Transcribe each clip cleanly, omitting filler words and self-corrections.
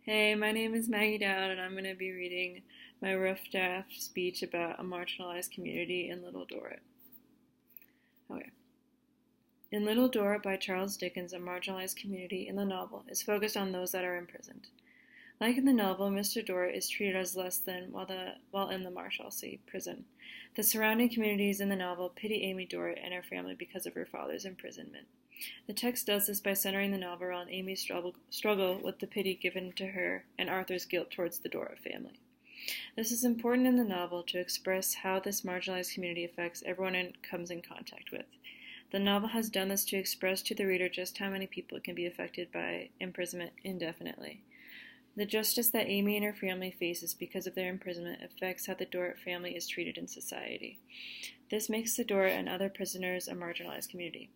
Hey, my name is Maggie Dowd, and I'm going to be reading my rough draft speech about a marginalized community in Little Dorrit. Okay. In Little Dorrit by Charles Dickens, a marginalized community in the novel is focused on those that are imprisoned. Like in the novel, Mr. Dorrit is treated as less than while in the Marshalsea prison. The surrounding communities in the novel pity Amy Dorrit and her family because of her father's imprisonment. The text does this by centering the novel around Amy's struggle with the pity given to her and Arthur's guilt towards the Dorrit family. This is important in the novel to express how this marginalized community affects everyone it comes in contact with. The novel has done this to express to the reader just how many people can be affected by imprisonment indefinitely. The justice that Amy and her family faces because of their imprisonment affects how the Dorrit family is treated in society. This makes the Dorrit and other prisoners a marginalized community.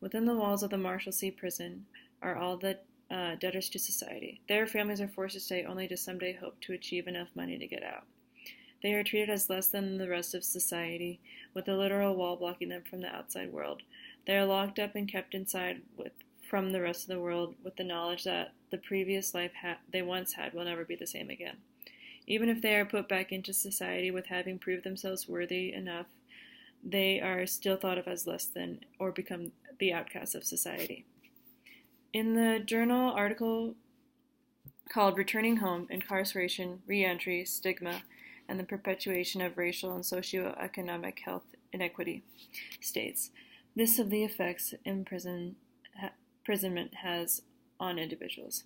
Within the walls of the Marshalsea prison are all the debtors to society. Their families are forced to stay only to someday hope to achieve enough money to get out. They are treated as less than the rest of society, with a literal wall blocking them from the outside world. They are locked up and kept inside from the rest of the world with the knowledge that the previous life they once had will never be the same again. Even if they are put back into society with having proved themselves worthy enough, they are still thought of as less than or become the outcasts of society. In the journal article called Returning Home, Incarceration, Reentry, Stigma, and the Perpetuation of Racial and Socioeconomic Health Inequity, states, this of the effects imprisonment has on individuals.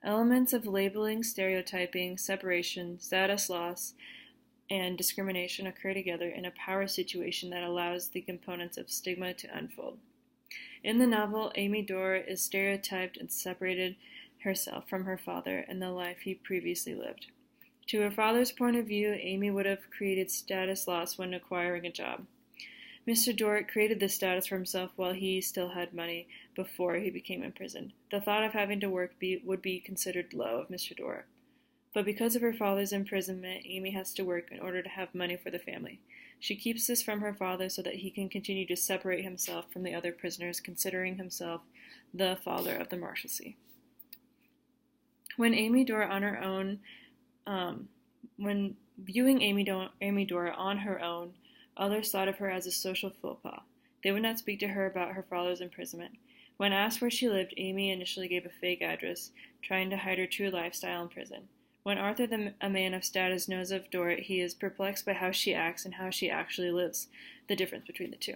Elements of labeling, stereotyping, separation, status loss, and discrimination occur together in a power situation that allows the components of stigma to unfold. In the novel, Amy Dorrit is stereotyped and separated herself from her father and the life he previously lived. To her father's point of view, Amy would have created status loss when acquiring a job. Mr. Dorrit created this status for himself while he still had money before he became imprisoned. The thought of having to work would be considered low of Mr. Dorrit. But because of her father's imprisonment, Amy has to work in order to have money for the family. She keeps this from her father so that he can continue to separate himself from the other prisoners, considering himself the father of the Marshalsea. When Amy Dorrit on her own, when viewing Amy Dorrit on her own, others thought of her as a social faux pas. They would not speak to her about her father's imprisonment. When asked where she lived, Amy initially gave a fake address, trying to hide her true lifestyle in prison. When Arthur, a man of status, knows of Dorrit, he is perplexed by how she acts and how she actually lives, the difference between the two.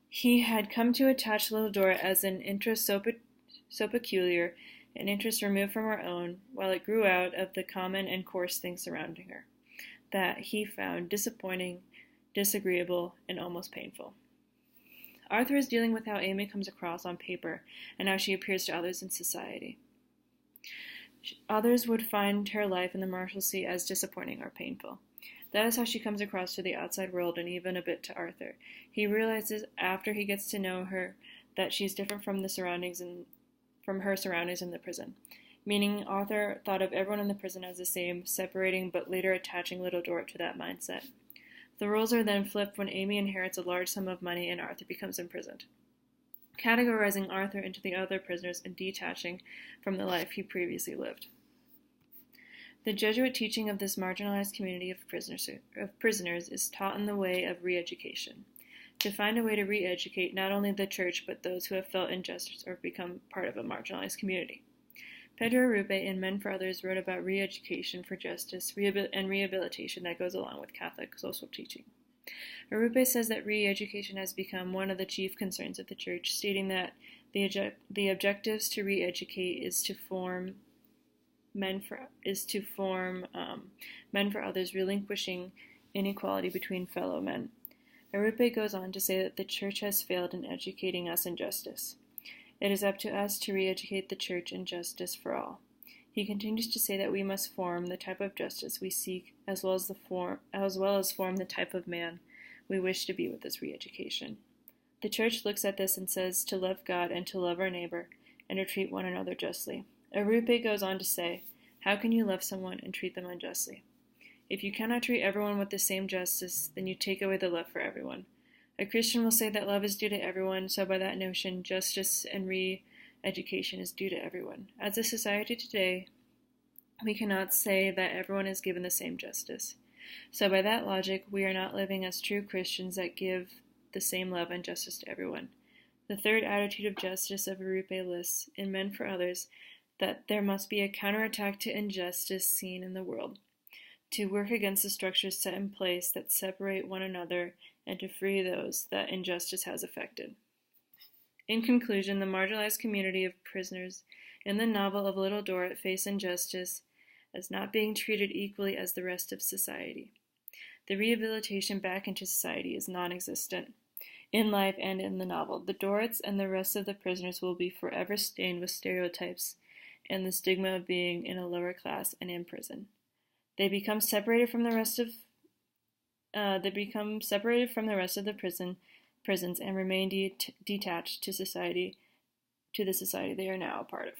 He had come to attach little Dorrit as an interest so peculiar, an interest removed from her own, while it grew out of the common and coarse things surrounding her, that he found disappointing, disagreeable, and almost painful. Arthur is dealing with how Amy comes across on paper and how she appears to others in society. Others would find her life in the Marshalsea as disappointing or painful. That is how she comes across to the outside world and even a bit to Arthur. He realizes after he gets to know her that she's different from her surroundings in the prison. Meaning Arthur thought of everyone in the prison as the same, separating but later attaching little Dorrit to that mindset. The roles are then flipped when Amy inherits a large sum of money and Arthur becomes imprisoned, categorizing Arthur into the other prisoners and detaching from the life he previously lived. The Jesuit teaching of this marginalized community of prisoners is taught in the way of re-education, to find a way to re-educate not only the church but those who have felt injustice or become part of a marginalized community. Pedro Arrupe in Men for Others wrote about re-education for justice and rehabilitation that goes along with Catholic social teaching. Arrupe says that re-education has become one of the chief concerns of the Church, stating that the objectives to re-educate is to form men for others, relinquishing inequality between fellow men. Arrupe goes on to say that the Church has failed in educating us in justice. It is up to us to re-educate the Church in justice for all. He continues to say that we must form the type of justice we seek, as well as form the type of man we wish to be with this re-education. The Church looks at this and says to love God and to love our neighbor, and to treat one another justly. Arrupe goes on to say, how can you love someone and treat them unjustly? If you cannot treat everyone with the same justice, then you take away the love for everyone. A Christian will say that love is due to everyone, so by that notion, justice and re-education is due to everyone. As a society today, we cannot say that everyone is given the same justice. So by that logic, we are not living as true Christians that give the same love and justice to everyone. The third attitude of justice of Arupe lists in Men for Others that there must be a counterattack to injustice seen in the world, to work against the structures set in place that separate one another and to free those that injustice has affected. In conclusion, the marginalized community of prisoners in the novel of Little Dorrit face injustice as not being treated equally as the rest of society. The rehabilitation back into society is non-existent. In life and in the novel, the Dorrits and the rest of the prisoners will be forever stained with stereotypes and the stigma of being in a lower class and in prison. They become separated from the rest of the prisons and remain detached to society, to the society they are now a part of.